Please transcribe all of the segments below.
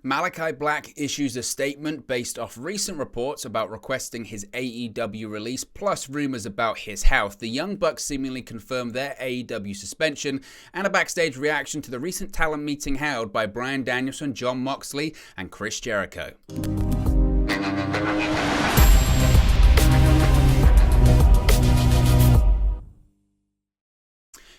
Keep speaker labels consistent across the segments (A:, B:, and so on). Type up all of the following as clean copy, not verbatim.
A: Malachi Black issues a statement based off recent reports about requesting his AEW release, plus rumors about his health. The Young Bucks seemingly confirmed their AEW suspension, and a backstage reaction to the recent talent meeting held by Bryan Danielson, Jon Moxley, and Chris Jericho.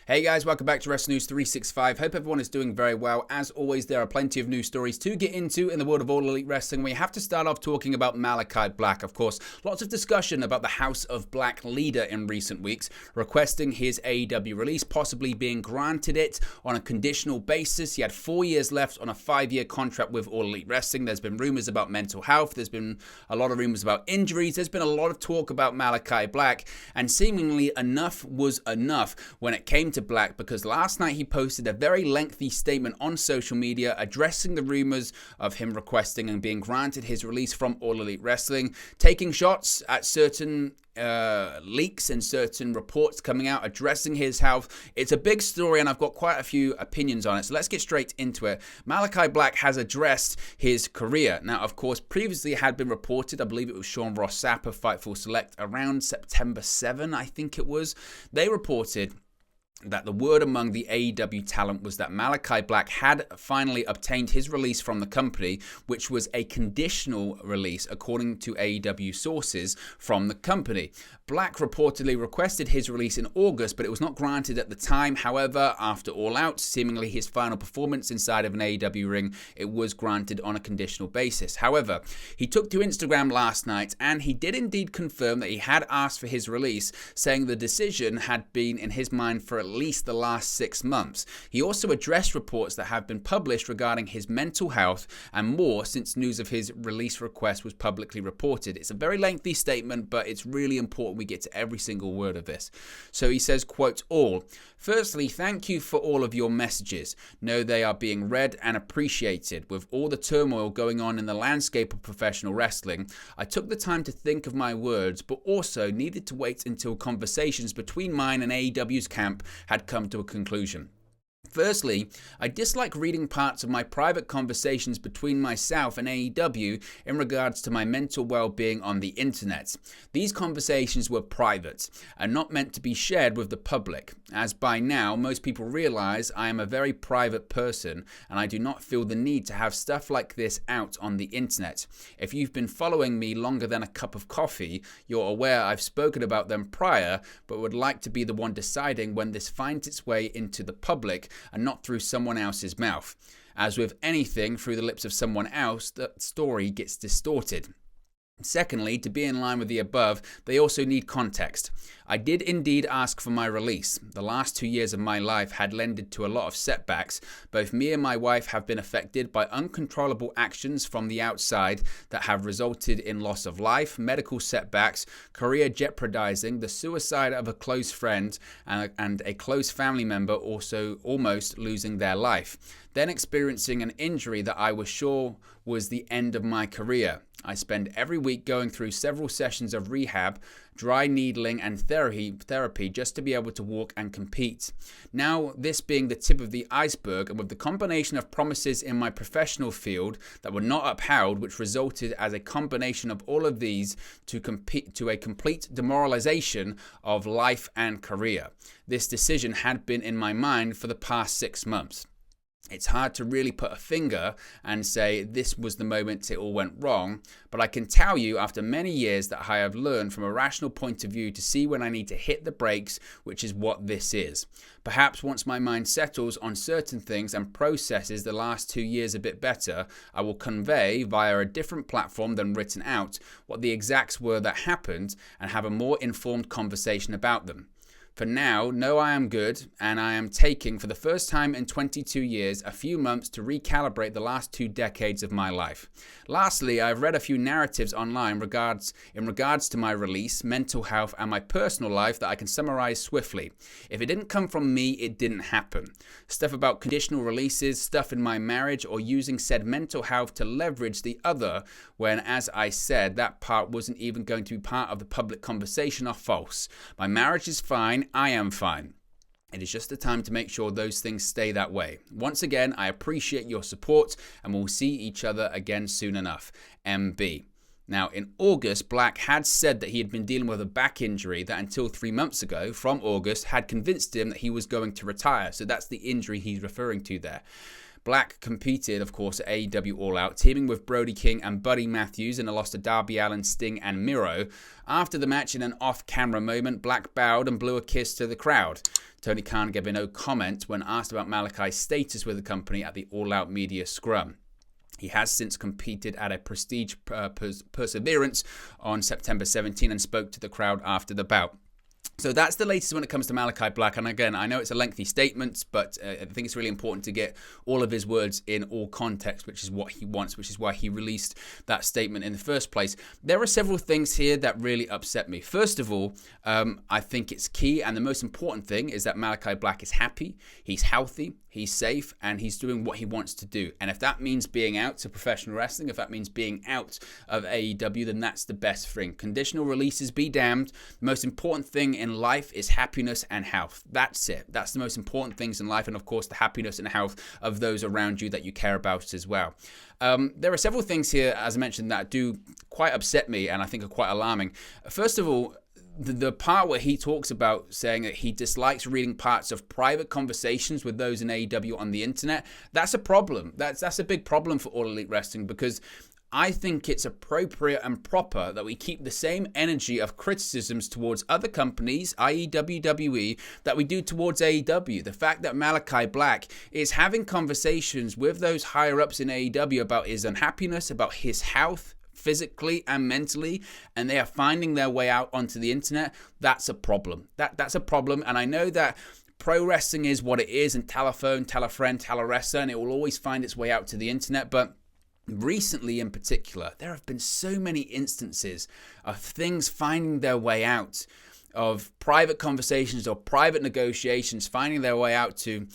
A: Hey guys, welcome back to Wrestling News 365. Hope everyone is doing very well. As always, there are plenty of news stories to get into in the world of All Elite Wrestling. We have to start off talking about Malachi Black. Of course, lots of discussion about the House of Black leader in recent weeks, requesting his AEW release, possibly being granted it on a conditional basis. He had 4 years left on a 5-year contract with All Elite Wrestling. There's been rumors about mental health. There's been a lot of rumors about injuries. There's been a lot of talk about Malachi Black, and seemingly enough was enough when it came to Black, because last night he posted a very lengthy statement on social media addressing the rumors of him requesting and being granted his release from All Elite Wrestling, taking shots at certain leaks and certain reports coming out addressing his health. It's a big story and I've got quite a few opinions on it, so let's get straight into it. Malachi Black has addressed his career. Now, of course, previously it had been reported, I believe it was Sean Ross Sapp of Fightful Select, around September 7, I think it was. They reported that the word among the AEW talent was that Malachi Black had finally obtained his release from the company, which was a conditional release, according to AEW sources from the company. Black reportedly requested his release in August, but it was not granted at the time. However, after All Out, seemingly his final performance inside of an AEW ring, it was granted on a conditional basis. However, he took to Instagram last night, and he did indeed confirm that he had asked for his release, saying the decision had been in his mind for at least the last 6 months. He also addressed reports that have been published regarding his mental health and more since news of his release request was publicly reported. It's a very lengthy statement, but it's really important we get to every single word of this. So he says, quote, "All. Firstly, thank you for all of your messages. Know they are being read and appreciated. With all the turmoil going on in the landscape of professional wrestling, I took the time to think of my words, but also needed to wait until conversations between mine and AEW's camp had come to a conclusion. Firstly, I dislike reading parts of my private conversations between myself and AEW in regards to my mental well-being on the internet. These conversations were private and not meant to be shared with the public, as by now most people realize I am a very private person and I do not feel the need to have stuff like this out on the internet. If you've been following me longer than a cup of coffee, you're aware I've spoken about them prior, but would like to be the one deciding when this finds its way into the public and not through someone else's mouth. As with anything through the lips of someone else, the story gets distorted. Secondly, to be in line with the above, they also need context. I did indeed ask for my release. The last 2 years of my life had lended to a lot of setbacks. Both me and my wife have been affected by uncontrollable actions from the outside that have resulted in loss of life, medical setbacks, career jeopardizing, the suicide of a close friend, and a close family member also almost losing their life. Then experiencing an injury that I was sure was the end of my career. I spend every week going through several sessions of rehab, dry needling and therapy just to be able to walk and compete. Now, this being the tip of the iceberg, and with the combination of promises in my professional field that were not upheld, which resulted as a combination of all of these to a complete demoralization of life and career. This decision had been in my mind for the past 6 months. It's hard to really put a finger and say this was the moment it all went wrong, but I can tell you after many years that I have learned from a rational point of view to see when I need to hit the brakes, which is what this is. Perhaps once my mind settles on certain things and processes the last 2 years a bit better, I will convey via a different platform than written out what the exacts were that happened and have a more informed conversation about them. For now, know I am good, and I am taking, for the first time in 22 years, a few months to recalibrate the last 2 decades of my life. Lastly, I've read a few narratives online in regards to my release, mental health, and my personal life that I can summarize swiftly. If it didn't come from me, it didn't happen. Stuff about conditional releases, stuff in my marriage, or using said mental health to leverage the other, when, as I said, that part wasn't even going to be part of the public conversation, are false. My marriage is fine. I am fine. It is just the time to make sure those things stay that way. Once again, I appreciate your support, and we'll see each other again soon enough. MB. Now, in August, Black had said that he had been dealing with a back injury that until 3 months ago, from August, had convinced him that he was going to retire. So that's the injury he's referring to there. Black competed, of course, at AEW All Out, teaming with Brody King and Buddy Matthews in a loss to Darby Allin, Sting, and Miro. After the match, in an off-camera moment, Black bowed and blew a kiss to the crowd. Tony Khan gave a no comment when asked about Malakai's status with the company at the All Out media scrum. He has since competed at a Prestige Perseverance on September 17 and spoke to the crowd after the bout. So that's the latest when it comes to Malachi Black. And again, I know it's a lengthy statement, but I think it's really important to get all of his words in all context, which is what he wants, which is why he released that statement in the first place. There are several things here that really upset me. First of all, I think it's key, and the most important thing is that Malachi Black is happy, he's healthy, he's safe, and he's doing what he wants to do. And if that means being out to professional wrestling, if that means being out of AEW, then that's the best thing. Conditional releases be damned. The most important thing in life is happiness and health. That's it. That's the most important things in life, and of course the happiness and health of those around you that you care about as well. There are several things here, as I mentioned, that do quite upset me and I think are quite alarming. First of all, the part where he talks about saying that he dislikes reading parts of private conversations with those in AEW on the internet, that's a problem. That's a big problem for All Elite Wrestling, because I think it's appropriate and proper that we keep the same energy of criticisms towards other companies, i.e. WWE, that we do towards AEW. The fact that Malachi Black is having conversations with those higher-ups in AEW about his unhappiness, about his health, physically and mentally, and they are finding their way out onto the internet, that's a problem. That's a problem, and I know that pro wrestling is what it is, and tell a phone, tell a friend, tell a wrestler, and it will always find its way out to the internet, but recently in particular, there have been so many instances of things finding their way out, of private conversations or private negotiations finding their way out to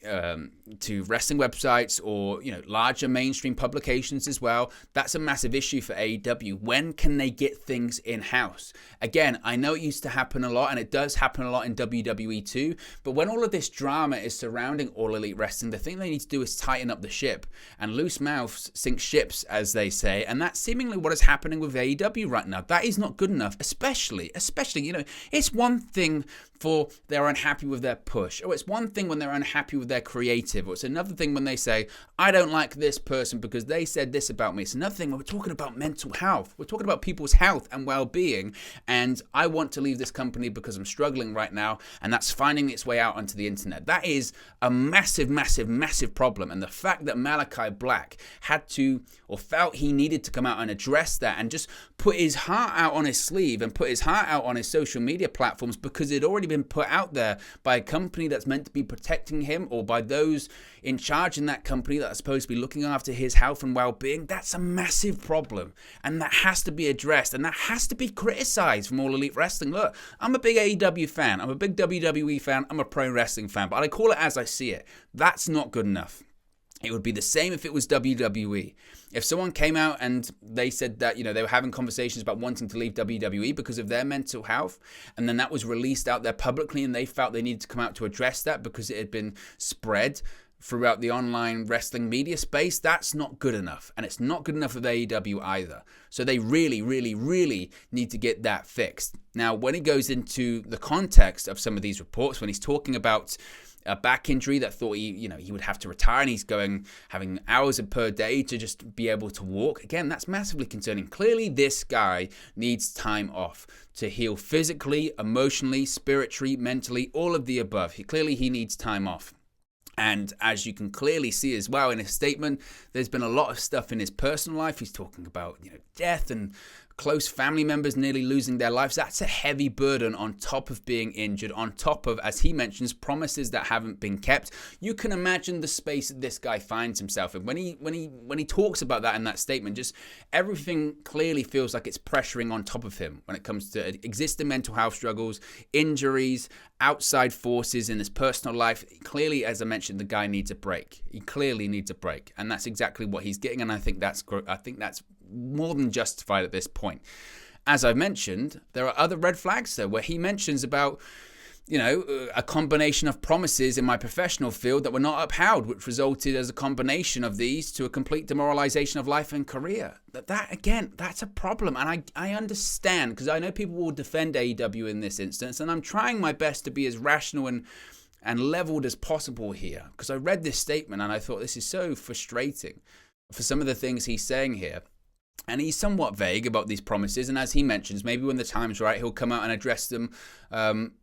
A: wrestling websites or, larger mainstream publications as well. That's a massive issue for AEW. When can they get things in-house? Again, I know it used to happen a lot, and it does happen a lot in WWE too, but when all of this drama is surrounding All Elite Wrestling, the thing they need to do is tighten up the ship, and loose mouths sink ships, as they say, and that's seemingly what is happening with AEW right now. That is not good enough, especially, it's one thing for they're unhappy with their push, or it's one thing when they're unhappy with their creative, or it's another thing when they say, I don't like this person because they said this about me. It's another thing when we're talking about mental health. We're talking about people's health and well-being, and I want to leave this company because I'm struggling right now, and that's finding its way out onto the internet. That is a massive, massive, massive problem, and the fact that Malachi Black had to, or felt he needed to come out and address that and just put his heart out on his sleeve and put his heart out on his social media platforms because it had already been put out there by a company that's meant to be protecting him, or by those in charge in that company that are supposed to be looking after his health and well-being. That's a massive problem, and that has to be addressed, and that has to be criticized from All Elite Wrestling. Look, I'm a big AEW fan, I'm a big WWE fan, I'm a pro wrestling fan, but I call it as I see it. That's not good enough. It would be the same if it was WWE. If someone came out and they said that, they were having conversations about wanting to leave WWE because of their mental health, and then that was released out there publicly, and they felt they needed to come out to address that because it had been spread throughout the online wrestling media space, that's not good enough. And it's not good enough with AEW either. So they really, really, really need to get that fixed. Now, when he goes into the context of some of these reports, when he's talking about a back injury that thought he would have to retire, and he's having hours per day to just be able to walk. Again, that's massively concerning. Clearly, this guy needs time off to heal physically, emotionally, spiritually, mentally, all of the above. He needs time off. And as you can clearly see as well in his statement, there's been a lot of stuff in his personal life. He's talking about, death and close family members nearly losing their lives. That's a heavy burden on top of being injured, on top of, as he mentions, promises that haven't been kept. You can imagine the space that this guy finds himself in. When he talks about that in that statement, just everything clearly feels like it's pressuring on top of him when it comes to existing mental health struggles, injuries, outside forces in his personal life. Clearly, as I mentioned, the guy needs a break. He clearly needs a break, and that's exactly what he's getting, and I think that's more than justified at this point. As I mentioned, there are other red flags though, where he mentions about a combination of promises in my professional field that were not upheld, which resulted as a combination of these to a complete demoralization of life and career. That again, that's a problem. And I understand, because I know people will defend AEW in this instance, and I'm trying my best to be as rational and leveled as possible here, because I read this statement and I thought this is so frustrating for some of the things he's saying here. And he's somewhat vague about these promises, and as he mentions, maybe when the time's right, he'll come out and address them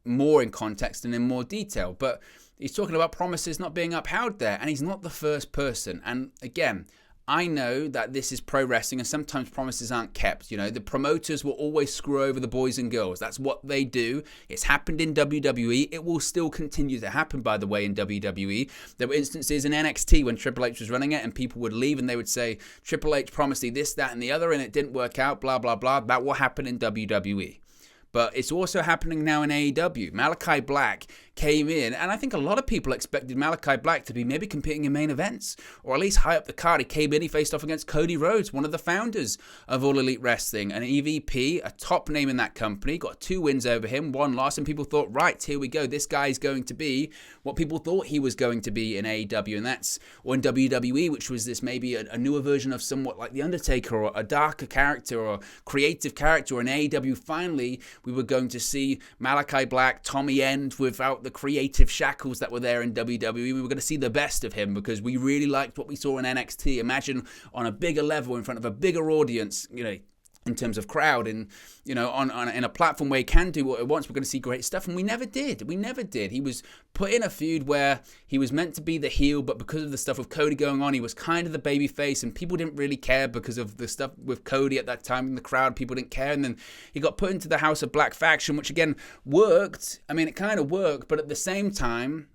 A: more in context and in more detail. But he's talking about promises not being upheld there, and he's not the first person. And again, I know that this is pro wrestling, and sometimes promises aren't kept. The promoters will always screw over the boys and girls. That's what they do. It's happened in WWE. It will still continue to happen, by the way, in WWE. There were instances in NXT when Triple H was running it, and people would leave, and they would say, Triple H promised you this, that, and the other, and it didn't work out, blah, blah, blah. That will happen in WWE. But it's also happening now in AEW. Malachi Black came in, and I think a lot of people expected Malachi Black to be maybe competing in main events, or at least high up the card. He came in, he faced off against Cody Rhodes, one of the founders of All Elite Wrestling, an EVP, a top name in that company, got 2 wins over him, 1 loss, and people thought, right, here we go, this guy is going to be what people thought he was going to be in AEW, and that's, or in WWE, which was this maybe a newer version of somewhat like The Undertaker, or a darker character, or creative character, or in AEW, finally, we were going to see Malachi Black, Tommy End, without the creative shackles that were there in WWE. We were going to see the best of him because we really liked what we saw in NXT. Imagine on a bigger level in front of a bigger audience, in terms of crowd, and in a platform where he can do what he wants. We're going to see great stuff, and we never did. He was put in a feud where he was meant to be the heel, but because of the stuff with Cody going on, he was kind of the baby face, and people didn't really care because of the stuff with Cody at that time in the crowd. People didn't care, and then he got put into the House of Black faction, which again worked. I mean, it kind of worked, but at the same time,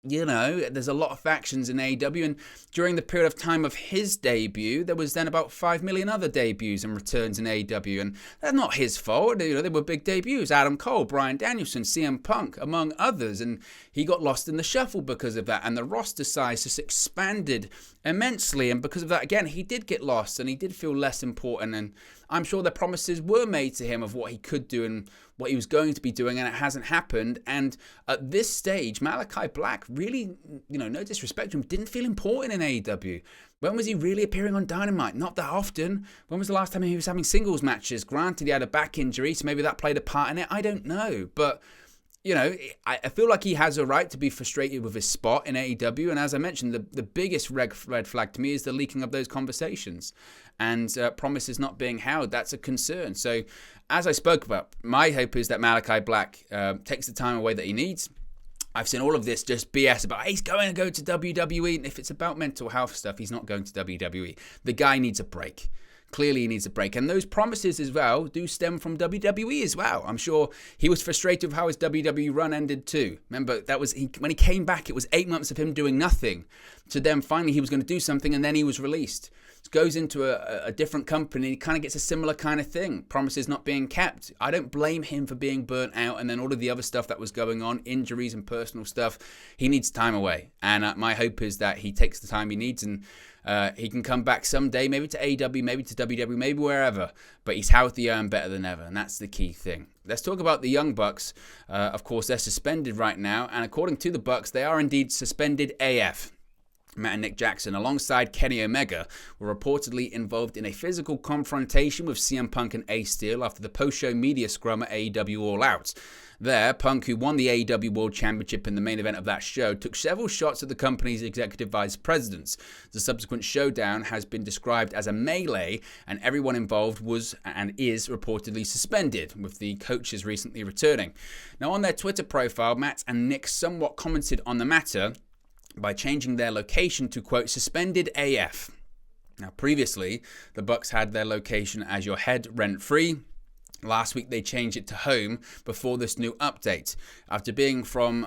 A: there's a lot of factions in AEW, and during the period of time of his debut, there was then about 5 million other debuts and returns in AEW, and that's not his fault. They were big debuts. Adam Cole, Bryan Danielson, CM Punk, among others, and he got lost in the shuffle because of that, and the roster size just expanded immensely, and because of that, again, he did get lost, and he did feel less important, and I'm sure the promises were made to him of what he could do and what he was going to be doing, and it hasn't happened. And at this stage, Malachi Black really, no disrespect to him, didn't feel important in AEW. When was he really appearing on Dynamite? Not that often. When was the last time he was having singles matches? Granted, he had a back injury, so maybe that played a part in it. I don't know. But I feel like he has a right to be frustrated with his spot in AEW. And as I mentioned, the biggest red flag to me is the leaking of those conversations and promises not being held. That's a concern. So as I spoke about, my hope is that Malachi Black takes the time away that he needs. I've seen all of this just BS about he's going to go to WWE. And if it's about mental health stuff, he's not going to WWE. The guy needs a break. Clearly he needs a break. And those promises as well do stem from WWE as well. I'm sure he was frustrated with how his WWE run ended too. Remember, when he came back, it was 8 months of him doing nothing. To then finally he was going to do something, and then he was released. Goes into a different company, he kind of gets a similar kind of thing. Promises not being kept. I don't blame him for being burnt out, and then all of the other stuff that was going on, injuries and personal stuff. He needs time away, and my hope is that he takes the time he needs, and he can come back someday, maybe to AEW, maybe to WWE, maybe wherever, but he's healthier and better than ever, and that's the key thing. Let's talk about the Young Bucks. Of course, they're suspended right now, and according to the Bucks, they are indeed suspended AF. Matt and Nick Jackson, alongside Kenny Omega, were reportedly involved in a physical confrontation with CM Punk and Ace Steel after the post-show media scrum at AEW All Out. There, Punk, who won the AEW World Championship in the main event of that show, took several shots at the company's executive vice presidents. The subsequent showdown has been described as a melee, and everyone involved was and is reportedly suspended, with the coaches recently returning. Now, on their Twitter profile, Matt and Nick somewhat commented on the matter by changing their location to, quote, suspended AF. Now, previously, the Bucks had their location as your head rent-free. Last week, they changed it to home before this new update. After being from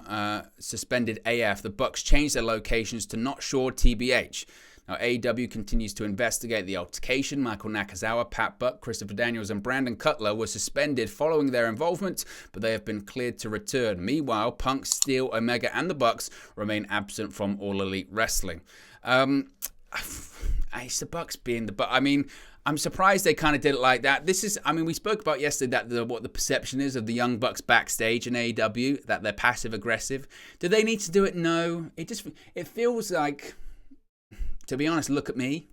A: suspended AF, the Bucks changed their locations to Not Sure TBH. Now, AEW continues to investigate the altercation. Michael Nakazawa, Pat Buck, Christopher Daniels, and Brandon Cutler were suspended following their involvement, but they have been cleared to return. Meanwhile, Punk, Steel, Omega, and the Bucks remain absent from All Elite Wrestling. it's the Bucks being the Bucks. I mean, I'm surprised they kind of did it like that. We spoke about yesterday that what the perception is of the Young Bucks backstage in AEW, that they're passive aggressive. Do they need to do it? No. It feels like, to be honest, look at me.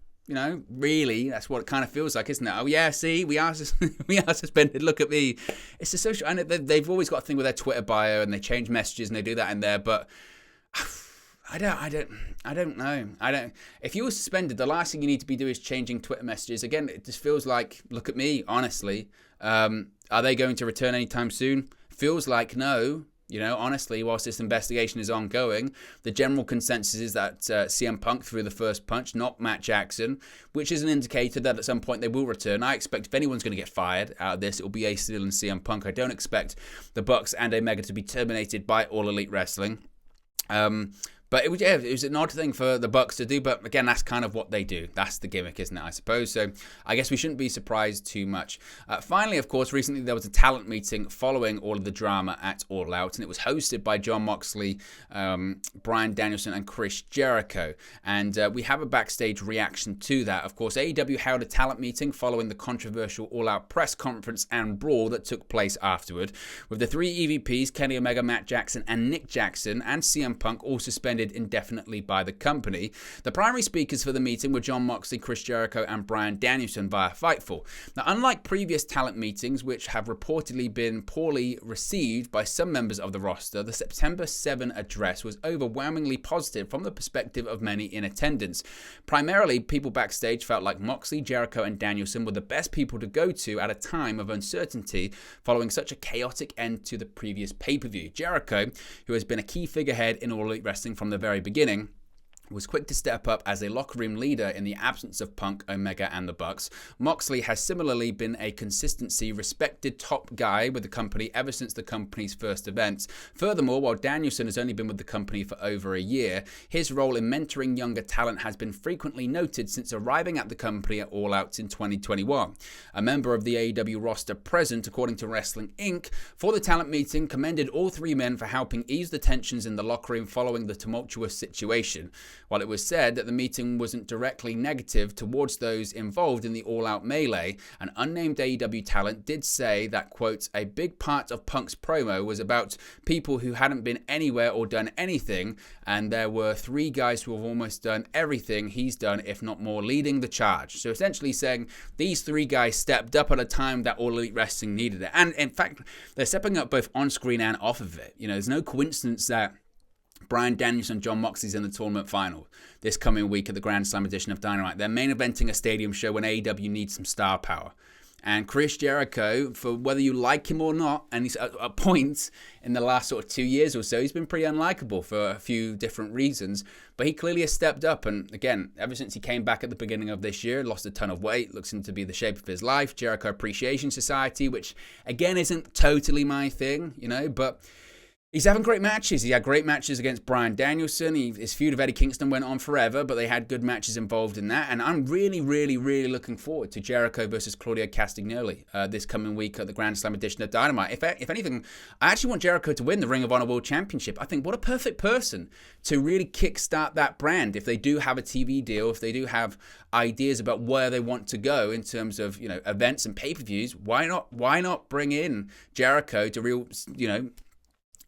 A: Really, that's what it kind of feels like, isn't it? Oh yeah, see, we are suspended. Look at me. It's a social. And they've always got a thing with their Twitter bio, and they change messages and they do that in there, but. I don't know. If you were suspended, the last thing you need to be doing is changing Twitter messages. Again, it just feels like, look at me, honestly. Are they going to return anytime soon? Feels like no. Honestly, whilst this investigation is ongoing, the general consensus is that CM Punk threw the first punch, not Matt Jackson, which is an indicator that at some point they will return. I expect if anyone's going to get fired out of this, it will be Ace Steel and CM Punk. I don't expect the Bucks and Omega to be terminated by All Elite Wrestling. But it was an odd thing for the Bucks to do. But again, that's kind of what they do. That's the gimmick, isn't it, I suppose? So I guess we shouldn't be surprised too much. Finally, of course, recently there was a talent meeting following all of the drama at All Out. And it was hosted by Jon Moxley, Bryan Danielson, and Chris Jericho. And we have a backstage reaction to that. Of course, AEW held a talent meeting following the controversial All Out press conference and brawl that took place afterward. With the three EVPs, Kenny Omega, Matt Jackson, and Nick Jackson, and CM Punk all suspended indefinitely by the company. The primary speakers for the meeting were Jon Moxley, Chris Jericho, and Bryan Danielson via Fightful. Now, unlike previous talent meetings, which have reportedly been poorly received by some members of the roster, the September 7 address was overwhelmingly positive from the perspective of many in attendance. Primarily, people backstage felt like Moxley, Jericho, and Danielson were the best people to go to at a time of uncertainty following such a chaotic end to the previous pay-per-view. Jericho, who has been a key figurehead in All Elite Wrestling from the very beginning, was quick to step up as a locker room leader in the absence of Punk, Omega, and the Bucks. Moxley has similarly been a consistency, respected top guy with the company ever since the company's first events. Furthermore, while Danielson has only been with the company for over a year, his role in mentoring younger talent has been frequently noted since arriving at the company at All Out in 2021. A member of the AEW roster present, according to Wrestling Inc., for the talent meeting, commended all three men for helping ease the tensions in the locker room following the tumultuous situation. While it was said that the meeting wasn't directly negative towards those involved in the all-out melee, an unnamed AEW talent did say that, quote, a big part of Punk's promo was about people who hadn't been anywhere or done anything, and there were three guys who have almost done everything he's done, if not more, leading the charge. So essentially saying these three guys stepped up at a time that All Elite Wrestling needed it. And in fact, they're stepping up both on screen and off of it. There's no coincidence that Bryan Danielson and Jon Moxley's in the tournament final this coming week at the Grand Slam edition of Dynamite. They're main eventing a stadium show when AEW needs some star power. And Chris Jericho, for whether you like him or not, and he's at points in the last sort of 2 years or so, he's been pretty unlikable for a few different reasons. But he clearly has stepped up. And again, ever since he came back at the beginning of this year, lost a ton of weight, looks to be the shape of his life. Jericho Appreciation Society, which again isn't totally my thing, but he's having great matches. He had great matches against Bryan Danielson. His feud with Eddie Kingston went on forever, but they had good matches involved in that. And I'm really, really, really looking forward to Jericho versus Claudio Castagnoli this coming week at the Grand Slam edition of Dynamite. If anything, I actually want Jericho to win the Ring of Honor World Championship. I think what a perfect person to really kickstart that brand. If they do have a TV deal, if they do have ideas about where they want to go in terms of events and pay-per-views, why not bring in Jericho to real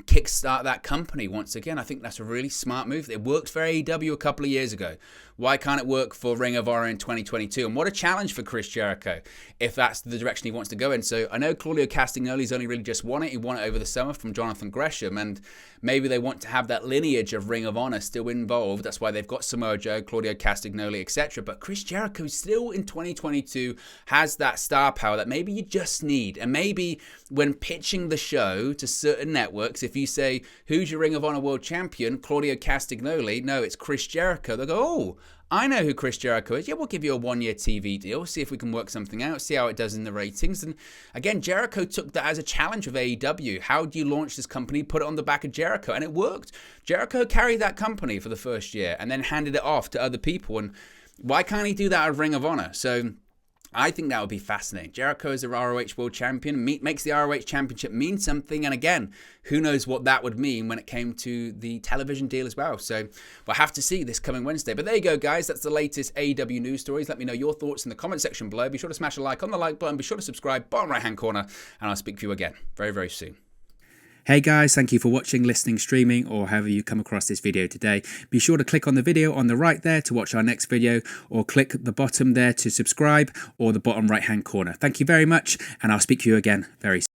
A: kickstart that company once again? I think that's a really smart move. It worked for AEW a couple of years ago. Why can't it work for Ring of Honor in 2022? And what a challenge for Chris Jericho if that's the direction he wants to go in. So I know Claudio Castagnoli's only really just won it. He won it over the summer from Jonathan Gresham, and maybe they want to have that lineage of Ring of Honor still involved. That's why they've got Samoa Joe, Claudio Castagnoli, etc. But Chris Jericho still in 2022 has that star power that maybe you just need. And maybe when pitching the show to certain networks, if you say, who's your Ring of Honor World Champion? Claudio Castagnoli. No, it's Chris Jericho. They'll go, oh, I know who Chris Jericho is. Yeah, we'll give you a 1-year TV deal. See if we can work something out. See how it does in the ratings. And again, Jericho took that as a challenge with AEW. How do you launch this company? Put it on the back of Jericho. And it worked. Jericho carried that company for the first year and then handed it off to other people. And why can't he do that at Ring of Honor? So I think that would be fascinating. Jericho is a ROH World Champion, makes the ROH Championship mean something. And again, who knows what that would mean when it came to the television deal as well. So we'll have to see this coming Wednesday. But there you go, guys. That's the latest AEW news stories. Let me know your thoughts in the comment section below. Be sure to smash a like on the like button. Be sure to subscribe, bottom right-hand corner. And I'll speak to you again very, very soon. Hey guys, thank you for watching, listening, streaming, or however you come across this video today. Be sure to click on the video on the right there to watch our next video, or click the bottom there to subscribe, or the bottom right hand corner. Thank you very much, and I'll speak to you again very soon.